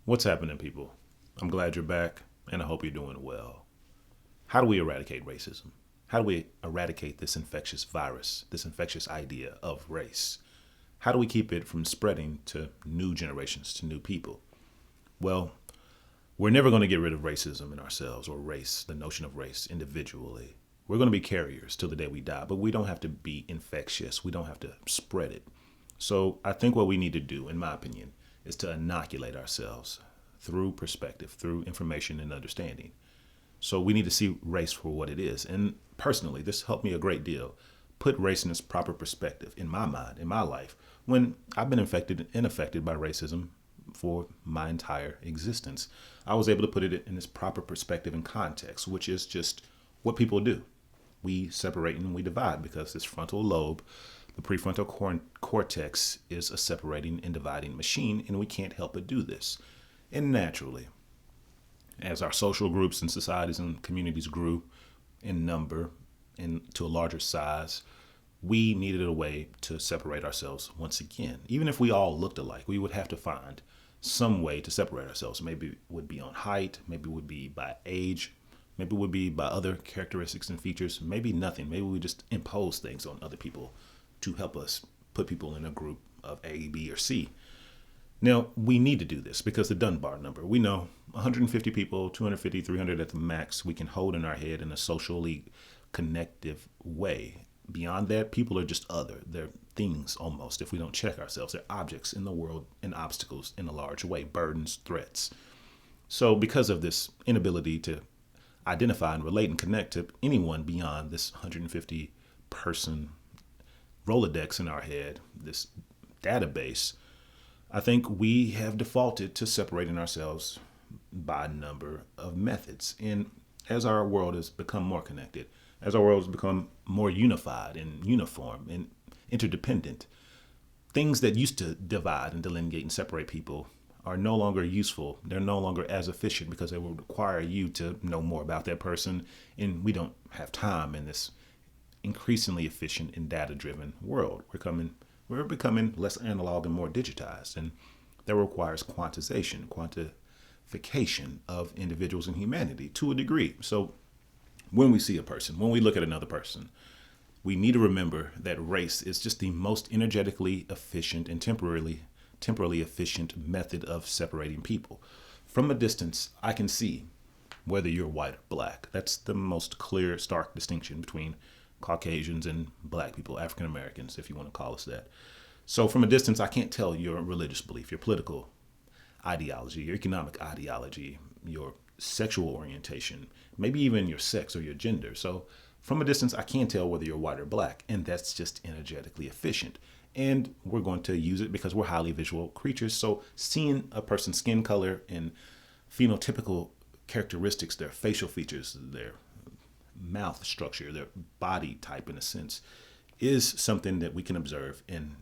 What's happening, people? I'm glad you're back, and I hope you're doing well. How do we eradicate racism? How do we eradicate this infectious virus, this infectious idea of race? How do we keep it from spreading to new generations, to new people? Well, we're never going to get rid of racism in ourselves or race, the notion of race individually. We're going to be carriers till the day we die, but we don't have to be infectious. We don't have to spread it. So I think what we need to do, in my opinion, is to inoculate ourselves through perspective, through information and understanding. So we need to see race for what it is. And personally, this helped me a great deal. Put race in its proper perspective in my mind, in my life, when I've been infected and affected by racism for my entire existence. I was able to put it in its proper perspective and context, which is just what people do. We separate and we divide because this frontal lobe, the prefrontal cortex, is a separating and dividing machine, and we can't help but do this. And naturally, as our social groups and societies and communities grew in number and to a larger size, we needed a way to separate ourselves once again. Even if we all looked alike, we would have to find some way to separate ourselves. Maybe it would be on height, maybe it would be by age, maybe it would be by other characteristics and features, maybe nothing. Maybe we just impose things on other people to help us put people in a group of A, B, or C. Now, we need to do this because the Dunbar number, we know 150 people, 250, 300 at the max, we can hold in our head in a socially connective way. Beyond that, people are just other. They're things almost if we don't check ourselves. They're objects in the world and obstacles in a large way, burdens, threats. So, because of this inability to identify and relate and connect to anyone beyond this 150 person Rolodex in our head, this database, I think we have defaulted to separating ourselves by a number of methods. And as our world has become more connected, as our world has become more unified and uniform and interdependent, things that used to divide and delineate and separate people are no longer useful. They're no longer as efficient because they will require you to know more about that person. And we don't have time in this increasingly efficient and data driven world. We're becoming less analog and more digitized, and that requires quantification of individuals and humanity to a degree. So when we see a person, when we look at another person, we need to remember that race is just the most energetically efficient and temporally efficient method of separating people. From a distance, I can see whether you're white or black. That's the most clear, stark distinction between Caucasians and black people, African Americans, if you want to call us that. So from a distance, I can't tell your religious belief, your political ideology, your economic ideology, your sexual orientation, maybe even your sex or your gender. So from a distance, I can't tell whether you're white or black, and that's just energetically efficient. And we're going to use it because we're highly visual creatures. So seeing a person's skin color and phenotypical characteristics, their facial features, their mouth structure, their body type in a sense, is something that we can observe and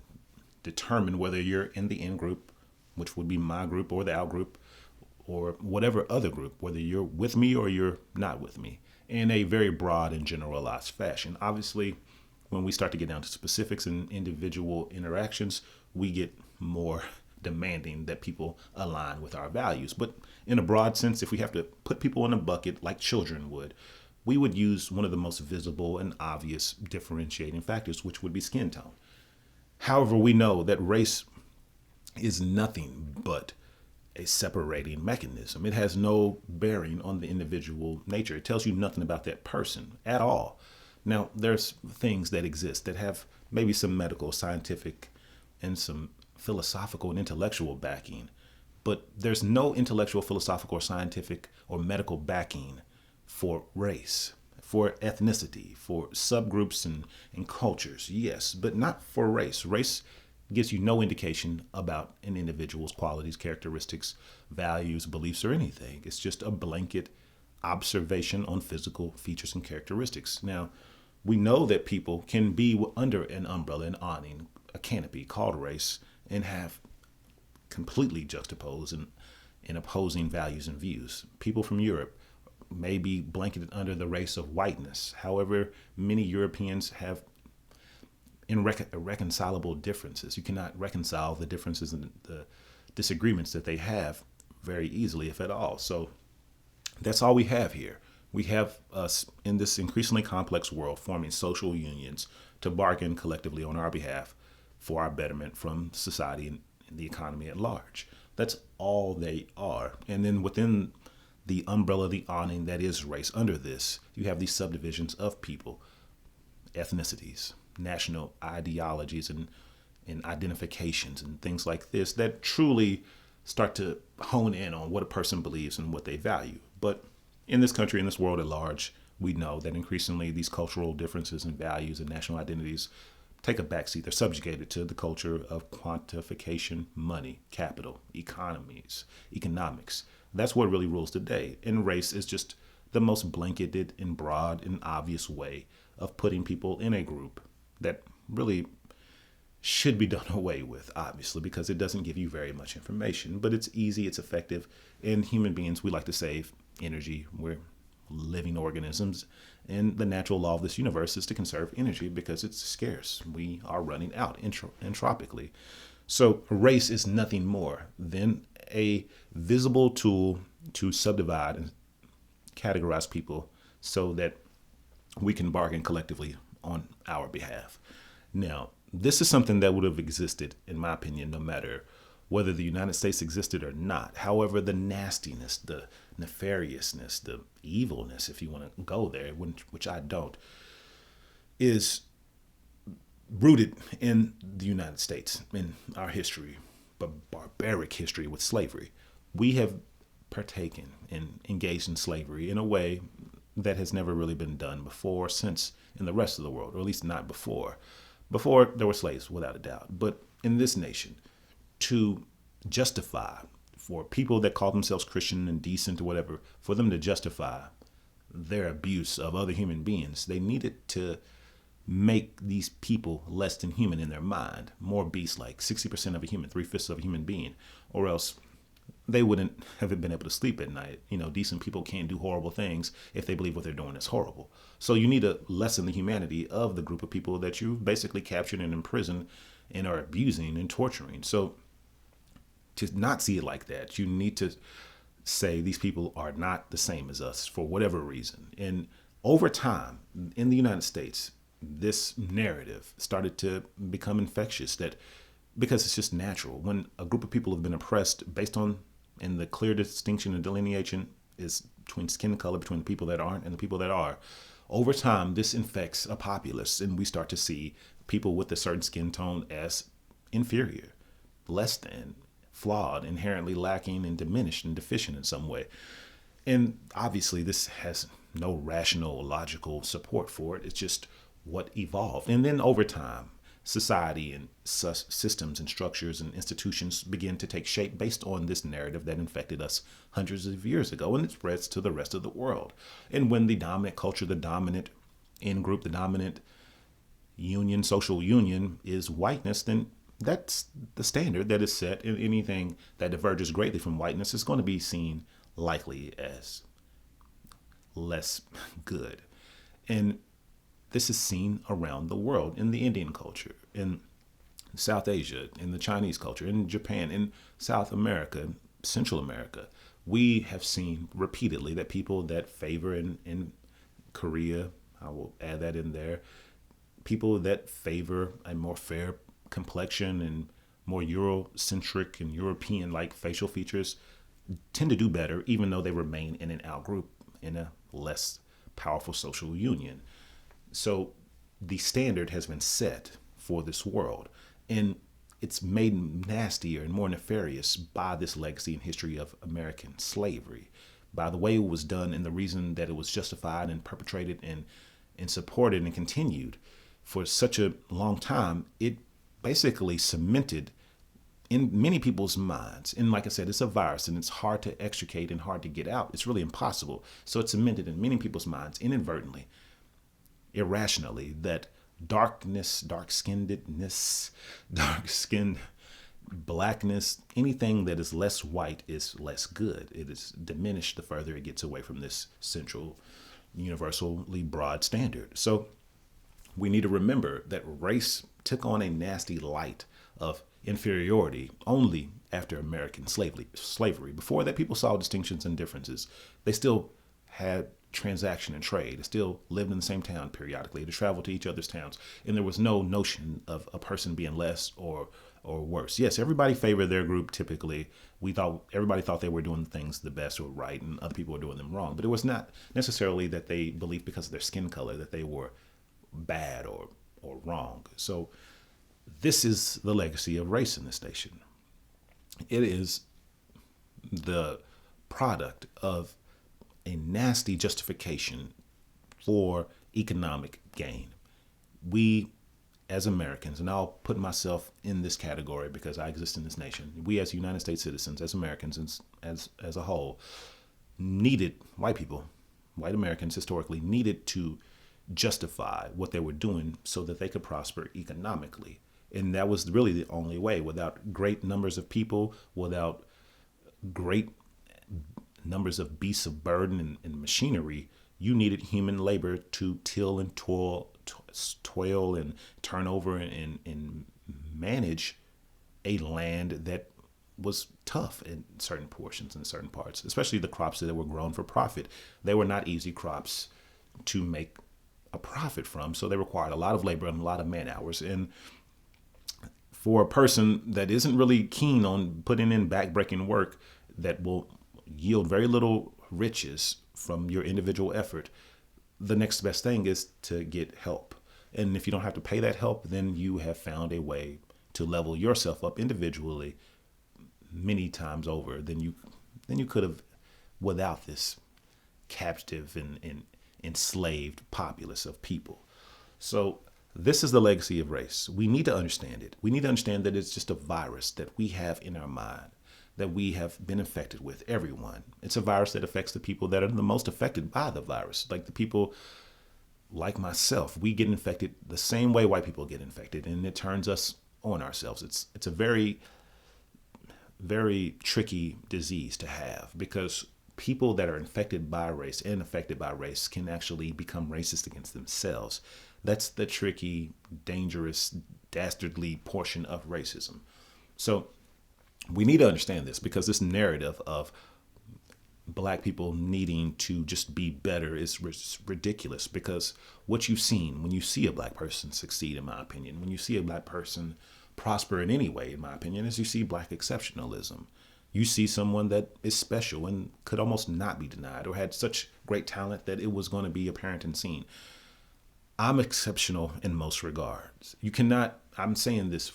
determine whether you're in the in group, which would be my group or the out group, or whatever other group, whether you're with me or you're not with me, in a very broad and generalized fashion. Obviously, when we start to get down to specifics and individual interactions, we get more demanding that people align with our values. But in a broad sense, if we have to put people in a bucket like children would, we would use one of the most visible and obvious differentiating factors, which would be skin tone. However, we know that race is nothing but a separating mechanism. It has no bearing on the individual nature. It tells you nothing about that person at all. Now, there's things that exist that have maybe some medical, scientific, and some philosophical and intellectual backing, but there's no intellectual, philosophical, or scientific or medical backing for race, for ethnicity, for subgroups and cultures, yes, but not for race. Race gives you no indication about an individual's qualities, characteristics, values, beliefs, or anything. It's just a blanket observation on physical features and characteristics. Now, we know that people can be under an umbrella, an awning, a canopy called race, and have completely juxtaposed and opposing values and views. People from Europe may be blanketed under the race of whiteness. However, many Europeans have irreconcilable differences. You cannot reconcile the differences and the disagreements that they have very easily, if at all. So that's all we have here. We have us in this increasingly complex world forming social unions to bargain collectively on our behalf for our betterment from society and the economy at large. That's all they are. And then within the umbrella, the awning that is race, under this, you have these subdivisions of people, ethnicities, national ideologies, and identifications and things like this that truly start to hone in on what a person believes and what they value. But in this country, in this world at large, we know that increasingly these cultural differences and values and national identities take a backseat. They're subjugated to the culture of quantification, money, capital, economics. That's what really rules today. And race is just the most blanketed and broad and obvious way of putting people in a group that really should be done away with, obviously, because it doesn't give you very much information. But it's easy, it's effective. And human beings, we like to save energy. We're living organisms. And the natural law of this universe is to conserve energy because it's scarce. We are running out entropically. So race is nothing more than a visible tool to subdivide and categorize people so that we can bargain collectively on our behalf. Now, this is something that would have existed, in my opinion, no matter whether the United States existed or not. However, the nastiness, the nefariousness, the evilness, if you want to go there, which I don't, is rooted in the United States, in our history, but barbaric history with slavery. We have partaken and engaged in slavery in a way that has never really been done before, since in the rest of the world, or at least not before. Before, there were slaves, without a doubt. But in this nation, to justify for people that call themselves Christian and decent or whatever, for them to justify their abuse of other human beings, they needed to make these people less than human in their mind, more beast-like, 60% of a human, 3/5 of a human being, or else they wouldn't have been able to sleep at night. Decent people can't do horrible things if they believe what they're doing is horrible. So you need to lessen the humanity of the group of people that you've basically captured and imprisoned and are abusing and torturing. So to not see it like that, you need to say these people are not the same as us for whatever reason. And over time, in the United States, this narrative started to become infectious, that because it's just natural. When a group of people have been oppressed based on, and the clear distinction and delineation is between skin color, between the people that aren't and the people that are, over time, this infects a populace, and we start to see people with a certain skin tone as inferior, less than, flawed, inherently lacking and diminished and deficient in some way. And obviously, this has no rational, logical support for it. It's just what evolved. And then over time, society and systems and structures and institutions begin to take shape based on this narrative that infected us hundreds of years ago, and it spreads to the rest of the world. And when the dominant culture, the dominant in-group, the dominant union, social union is whiteness, then that's the standard that is set, and anything that diverges greatly from whiteness is going to be seen likely as less good. And this is seen around the world, in the Indian culture, in South Asia, in the Chinese culture, in Japan, in South America, Central America. We have seen repeatedly that people that favor in Korea, I will add that in there, people that favor a more fair complexion and more Eurocentric and European-like facial features tend to do better, even though they remain in an out-group, in a less powerful social union. So the standard has been set for this world, and it's made nastier and more nefarious by this legacy and history of American slavery, by the way it was done and the reason that it was justified and perpetrated and supported and continued for such a long time. It basically cemented in many people's minds. And like I said, it's a virus and it's hard to extricate and hard to get out. It's really impossible. So it's cemented in many people's minds inadvertently, irrationally, that darkness, dark-skinnedness, dark-skinned blackness, anything that is less white is less good. It is diminished the further it gets away from this central, universally broad standard. So we need to remember that race took on a nasty light of inferiority only after American slavery. Before that, people saw distinctions and differences. They still had transaction and trade. They still lived in the same town periodically. They traveled to each other's towns, and there was no notion of a person being less or worse. Yes, everybody favored their group. Typically, everybody thought they were doing things the best or right, and other people were doing them wrong. But it was not necessarily that they believed because of their skin color that they were bad or wrong. So this is the legacy of race in this nation. It is the product of a nasty justification for economic gain. We, as Americans, and I'll put myself in this category because I exist in this nation, we as United States citizens, as Americans, as a whole, white Americans historically needed to justify what they were doing so that they could prosper economically. And that was really the only way. Without great numbers of people, without great numbers of beasts of burden and machinery, you needed human labor to till and toil and turn over and manage a land that was tough in certain portions and certain parts, especially the crops that were grown for profit. They were not easy crops to make a profit from, so they required a lot of labor and a lot of man hours. And for a person that isn't really keen on putting in backbreaking work that will yield very little riches from your individual effort, the next best thing is to get help. And if you don't have to pay that help, then you have found a way to level yourself up individually many times over than you could have without this captive and enslaved populace of people. So this is the legacy of race. We need to understand it. We need to understand that it's just a virus that we have in our mind, that we have been infected with, everyone. It's a virus that affects the people that are the most affected by the virus, like the people like myself. We get infected the same way white people get infected, and it turns us on ourselves. It's a very, very tricky disease to have, because people that are infected by race and affected by race can actually become racist against themselves. That's the tricky, dangerous, dastardly portion of racism. So we need to understand this, because this narrative of black people needing to just be better is ridiculous. Because what you've seen when you see a black person succeed, in my opinion, when you see a black person prosper in any way, in my opinion, is you see black exceptionalism. You see someone that is special and could almost not be denied, or had such great talent that it was going to be apparent and seen. I'm exceptional in most regards. You cannot, I'm saying this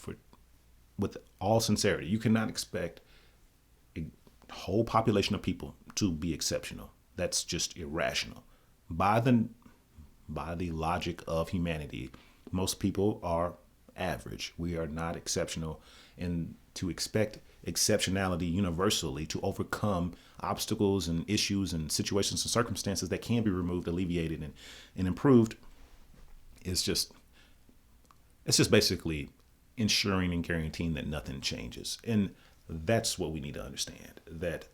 with all sincerity, you cannot expect a whole population of people to be exceptional. That's just irrational. By the logic of humanity, most people are average. We are not exceptional, and to expect exceptionality universally to overcome obstacles and issues and situations and circumstances that can be removed, alleviated, and improved it's just basically ensuring and guaranteeing that nothing changes. And that's what we need to understand, that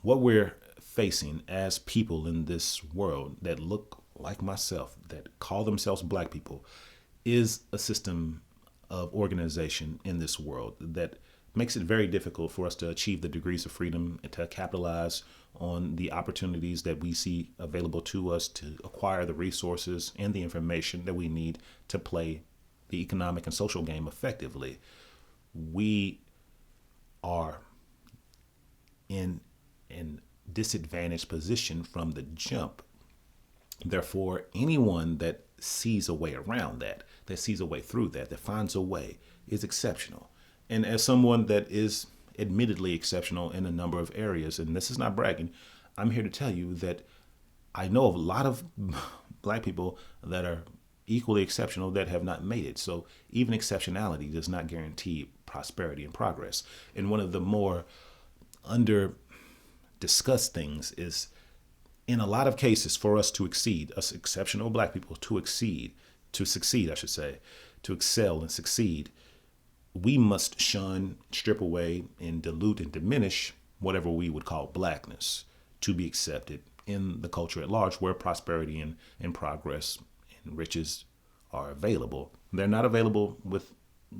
what we're facing as people in this world that look like myself, that call themselves black people, is a system of organization in this world that makes it very difficult for us to achieve the degrees of freedom and to capitalize on the opportunities that we see available to us, to acquire the resources and the information that we need to play the economic and social game effectively. We are in an disadvantaged position from the jump. Therefore, anyone that sees a way around that sees a way through that finds a way, is exceptional. And as someone that is admittedly exceptional in a number of areas, and this is not bragging, I'm here to tell you that I know of a lot of black people that are equally exceptional that have not made it. So even exceptionality does not guarantee prosperity and progress. And one of the more under discussed things is, in a lot of cases, for us to exceed, us exceptional black people to succeed, to excel and succeed, we must shun, strip away, and dilute and diminish whatever we would call blackness to be accepted in the culture at large, where prosperity and progress and riches are available. They're not available with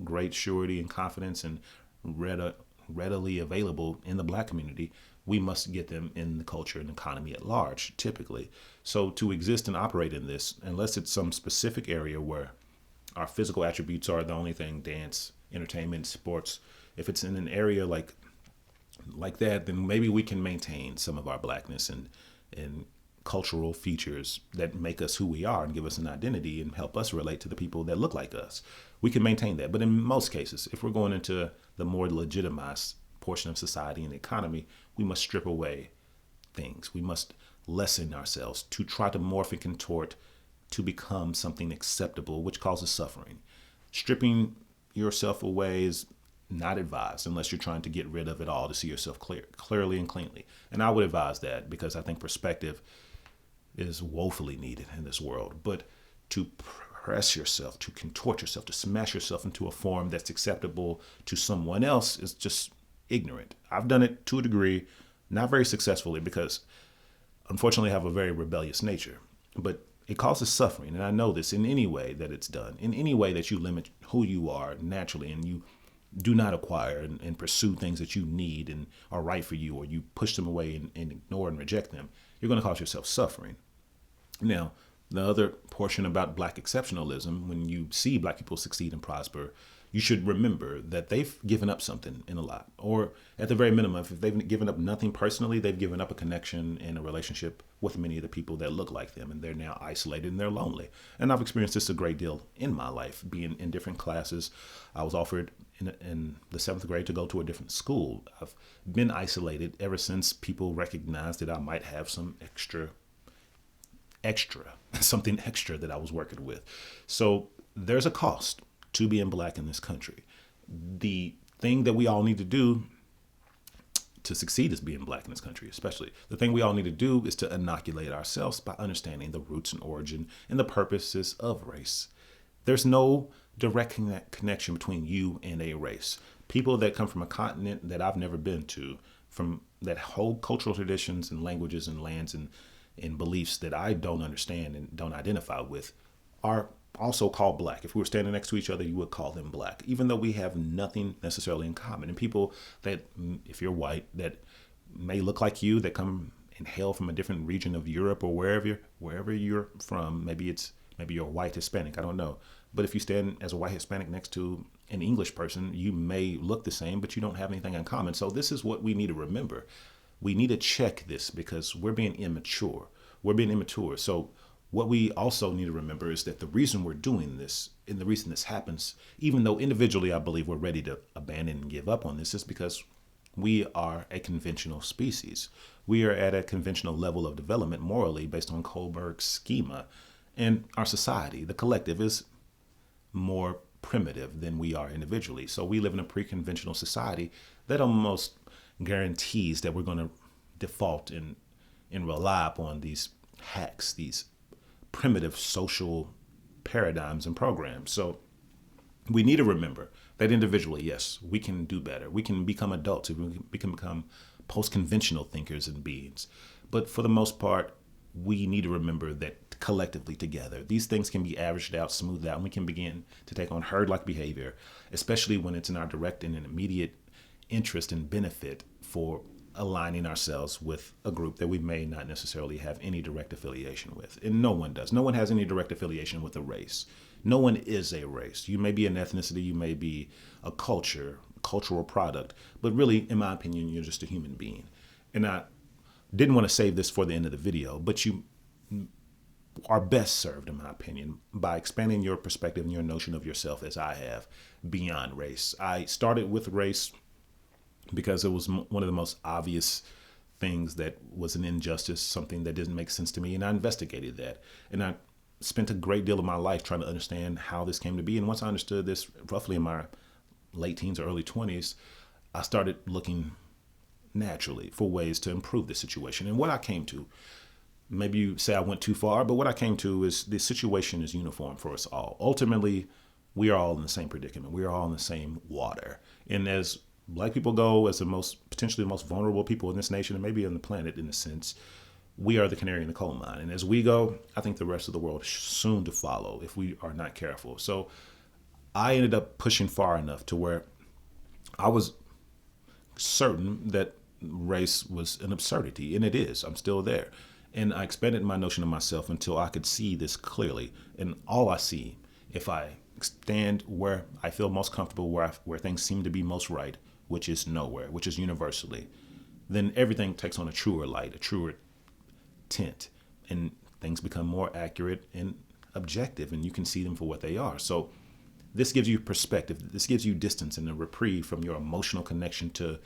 great surety and confidence and readily available in the black community, we must get them in the culture and economy at large, typically. So to exist and operate in this, unless it's some specific area where our physical attributes are the only thing, dance, entertainment, sports, if it's in an area like that, then maybe we can maintain some of our blackness and cultural features that make us who we are and give us an identity and help us relate to the people that look like us. We can maintain that. But in most cases, if we're going into the more legitimized portion of society and the economy, we must strip away things. We must lessen ourselves to try to morph and contort to become something acceptable, which causes suffering. Stripping yourself away is not advised unless you're trying to get rid of it all to see yourself clearly and cleanly. And I would advise that because I think perspective is woefully needed in this world. But to press yourself, to contort yourself, to smash yourself into a form that's acceptable to someone else is just ignorant. I've done it to a degree, not very successfully because unfortunately I have a very rebellious nature. But it causes suffering, and I know this in any way that it's done, in any way that you limit who you are naturally and you do not acquire and pursue things that you need and are right for you, or you push them away and ignore and reject them, you're going to cause yourself suffering. Now, the other portion about black exceptionalism, when you see black people succeed and prosper, you should remember that they've given up something in a lot. Or at the very minimum, if they've given up nothing personally, they've given up a connection and a relationship with many of the people that look like them. And they're now isolated and they're lonely. And I've experienced this a great deal in my life, being in different classes. I was offered in the 7th grade to go to a different school. I've been isolated ever since people recognized that I might have some something extra that I was working with. So there's a cost to being black in this country. The thing that we all need to do to succeed as being black in this country, especially, the thing we all need to do is to inoculate ourselves by understanding the roots and origin and the purposes of race. There's no direct connection between you and a race. People that come from a continent that I've never been to, from that hold cultural traditions and languages and lands and beliefs that I don't understand and don't identify with, are also called black. If we were standing next to each other, you would call them black, even though we have nothing necessarily in common. And people that, if you're white, that may look like you, that come and hail from a different region of Europe or wherever you're from, maybe you're a white Hispanic, I don't know. But if you stand as a white Hispanic next to an English person, you may look the same, but you don't have anything in common. So this is what we need to remember. We need to check this because we're being immature. So what we also need to remember is that the reason we're doing this and the reason this happens, even though individually I believe we're ready to abandon and give up on this, is because we are a conventional species. We are at a conventional level of development morally based on Kohlberg's schema. And our society, the collective, is more primitive than we are individually. So we live in a pre-conventional society that almost guarantees that we're going to default and rely upon these hacks, these primitive social paradigms and programs. So we need to remember that individually, yes, we can do better. We can become adults. We can become post-conventional thinkers and beings. But for the most part, we need to remember that collectively together, these things can be averaged out, smoothed out, and we can begin to take on herd-like behavior, especially when it's in our direct and immediate interest and benefit for aligning ourselves with a group that we may not necessarily have any direct affiliation with. And no one does. No one has any direct affiliation with a race. No one is a race. You may be an ethnicity, you may be a cultural product, but really, in my opinion, you're just a human being. And I didn't want to save this for the end of the video, but you are best served, in my opinion, by expanding your perspective and your notion of yourself, as I have, beyond race. I started with race because it was one of the most obvious things that was an injustice, something that didn't make sense to me, and I investigated that. And I spent a great deal of my life trying to understand how this came to be. And once I understood this, roughly in my late teens or early 20s, I started looking naturally for ways to improve the situation. And what I came to, maybe you say I went too far, but what I came to is the situation is uniform for us all. Ultimately, we are all in the same predicament. We are all in the same water. And as Black people go, as potentially the most vulnerable people in this nation and maybe on the planet in a sense, we are the canary in the coal mine. And as we go, I think the rest of the world is soon to follow if we are not careful. So I ended up pushing far enough to where I was certain that race was an absurdity, and it is. I'm still there. And I expanded my notion of myself until I could see this clearly. And all I see, if I stand where I feel most comfortable, where things seem to be most right, which is nowhere, which is universally, then everything takes on a truer light, a truer tint, and things become more accurate and objective, and you can see them for what they are. So this gives you perspective. This gives you distance and a reprieve from your emotional connection to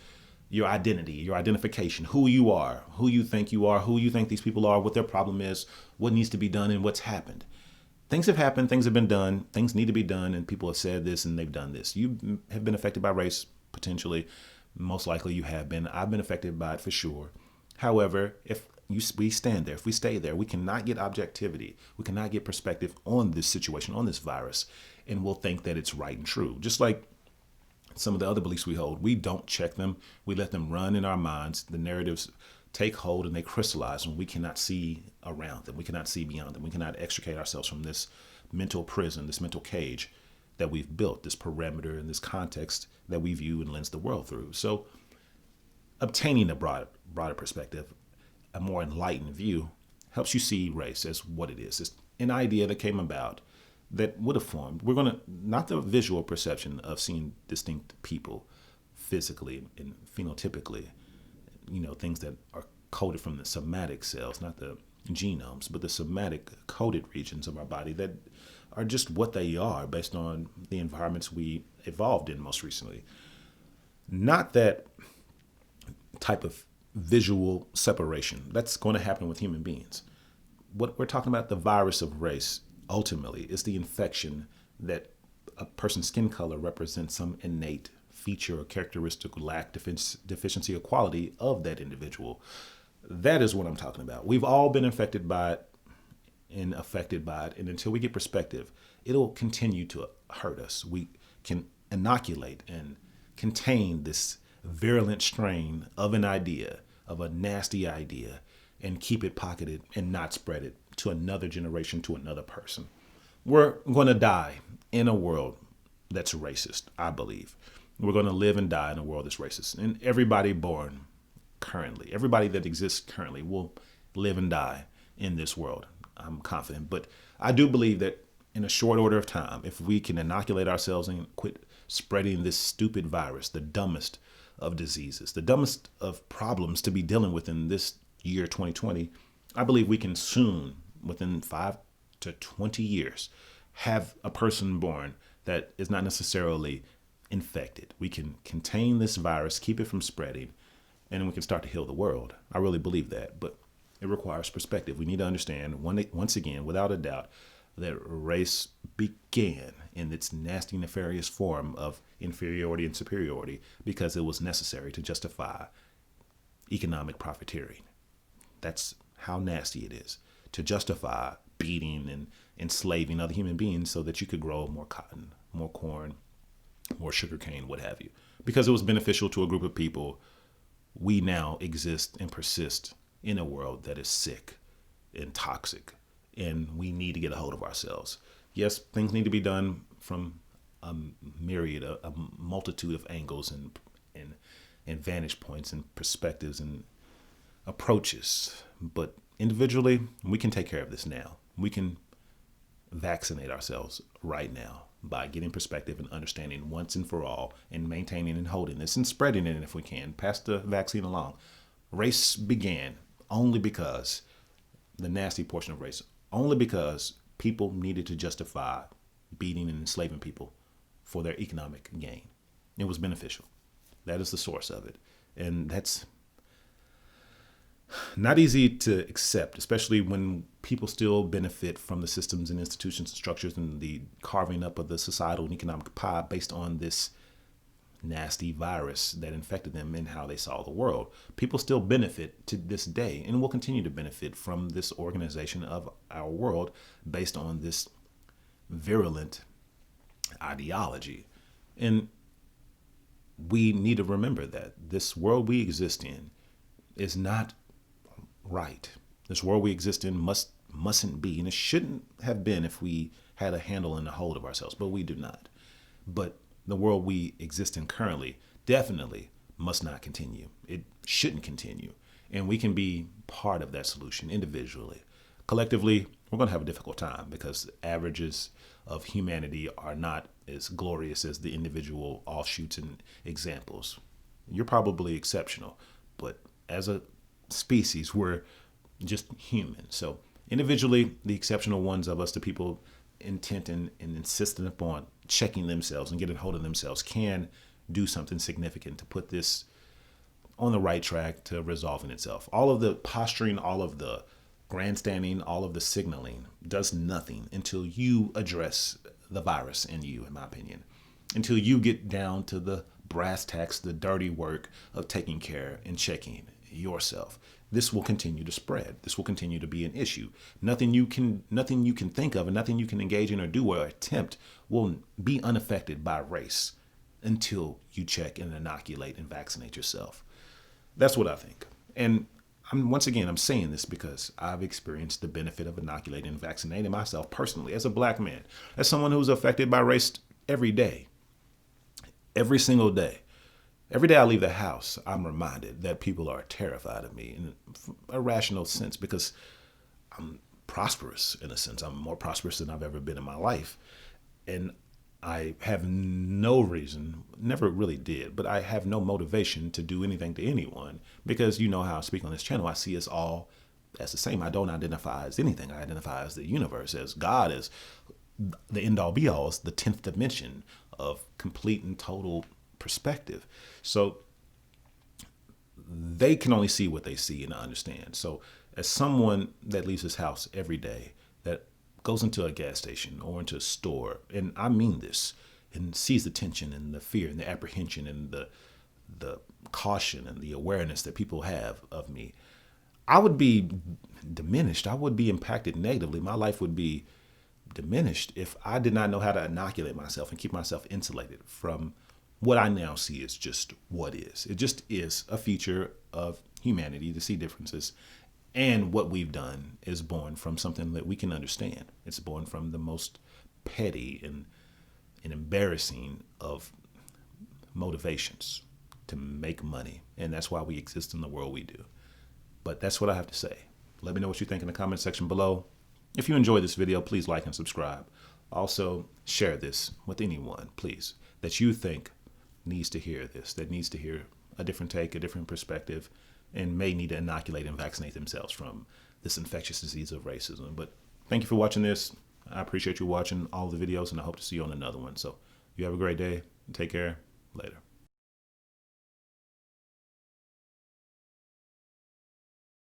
your identity, your identification, who you are, who you think you are, who you think these people are, what their problem is, what needs to be done, and what's happened. Things have happened, things have been done, things need to be done, and people have said this and they've done this. You have been affected by race, potentially. Most likely you have been. I've been affected by it for sure. However, we stand there, if we stay there, we cannot get objectivity. We cannot get perspective on this situation, on this virus, and we'll think that it's right and true. Just like some of the other beliefs we hold, we don't check them. We let them run in our minds. The narratives take hold and they crystallize when we cannot see around them. We cannot see beyond them. We cannot extricate ourselves from this mental prison, this mental cage that we've built, this parameter and this context that we view and lens the world through. So obtaining a broader perspective, a more enlightened view, helps you see race as what it is. It's an idea that came about that would have formed. We're going to, not the visual perception of seeing distinct people physically and phenotypically, things that are coded from the somatic cells, not the genomes, but the somatic coded regions of our body that are just what they are based on the environments we evolved in most recently. Not that type of visual separation. That's going to happen with human beings. What we're talking about, the virus of race, ultimately, is the infection that a person's skin color represents some innate feature or characteristic, lack, deficiency, or quality of that individual. That is what I'm talking about. We've all been infected by it and affected by it. And until we get perspective, it'll continue to hurt us. We can inoculate and contain this virulent strain of an idea, of a nasty idea, and keep it pocketed and not spread it to another generation, to another person. We're going to die in a world that's racist, I believe. We're going to live and die in a world that's racist. And everybody born currently, everybody that exists currently will live and die in this world. I'm confident. But I do believe that in a short order of time, if we can inoculate ourselves and quit spreading this stupid virus, the dumbest of diseases, the dumbest of problems to be dealing with in this year 2020, I believe we can soon, within 5 to 20 years, have a person born that is not necessarily infected. We can contain this virus, keep it from spreading, and we can start to heal the world. I really believe that, but it requires perspective. We need to understand, once again, without a doubt, that race began in its nasty, nefarious form of inferiority and superiority because it was necessary to justify economic profiteering. That's how nasty it is, to justify beating and enslaving other human beings so that you could grow more cotton, more corn, more sugarcane, what have you. Because it was beneficial to a group of people, we now exist and persist in a world that is sick and toxic, and we need to get a hold of ourselves. Yes, things need to be done from a myriad, a multitude of angles and vantage points and perspectives and approaches. But individually, we can take care of this now. We can vaccinate ourselves right now by getting perspective and understanding once and for all and maintaining and holding this and spreading it if we can, pass the vaccine along. Race began only because, the nasty portion of race, only because people needed to justify beating and enslaving people for their economic gain. It was beneficial. That is the source of it. And that's not easy to accept, especially when people still benefit from the systems and institutions and structures and the carving up of the societal and economic pie based on this nasty virus that infected them and how they saw the world. People still benefit to this day and will continue to benefit from this organization of our world based on this virulent ideology. And we need to remember that this world we exist in is not right. This world we exist in mustn't be, and it shouldn't have been if we had a handle and a hold of ourselves, but we do not. But the world we exist in currently definitely must not continue. It shouldn't continue. And we can be part of that solution individually. Collectively, we're going to have a difficult time because averages of humanity are not as glorious as the individual offshoots and examples. You're probably exceptional, but as a species, we're just human. So individually, the exceptional ones of us, the people intent and insistent upon checking themselves and getting hold of themselves, can do something significant to put this on the right track to resolving itself. All of the posturing, all of the grandstanding, all of the signaling does nothing until you address the virus in you, in my opinion, until you get down to the brass tacks, the dirty work of taking care and checking yourself. This will continue to spread. This will continue to be an issue. Nothing you can think of and nothing you can engage in or do or attempt will be unaffected by race until you check and inoculate and vaccinate yourself. That's what I think. And I'm saying this because I've experienced the benefit of inoculating and vaccinating myself personally as a black man, as someone who's affected by race every day, every single day. Every day I leave the house, I'm reminded that people are terrified of me in a rational sense because I'm prosperous in a sense. I'm more prosperous than I've ever been in my life. And I have no reason, never really did, but I have no motivation to do anything to anyone because you know how I speak on this channel. I see us all as the same. I don't identify as anything. I identify as the universe, as God, as the end all be all, as the 10th dimension of complete and total perspective. So they can only see what they see and understand. So as someone that leaves his house every day, that goes into a gas station or into a store, and I mean this, and sees the tension and the fear and the apprehension and the caution and the awareness that people have of me, I would be diminished. I would be impacted negatively. My life would be diminished if I did not know how to inoculate myself and keep myself insulated from what I now see is just what is. It just is a feature of humanity to see differences. And what we've done is born from something that we can understand. It's born from the most petty and embarrassing of motivations to make money. And that's why we exist in the world we do. But that's what I have to say. Let me know what you think in the comment section below. If you enjoyed this video, please like and subscribe. Also, share this with anyone, please, that you think needs to hear this, that needs to hear a different take, a different perspective, and may need to inoculate and vaccinate themselves from this infectious disease of racism. But thank you for watching this. I appreciate you watching all the videos, and I hope to see you on another one. So you have a great day. Take care. Later.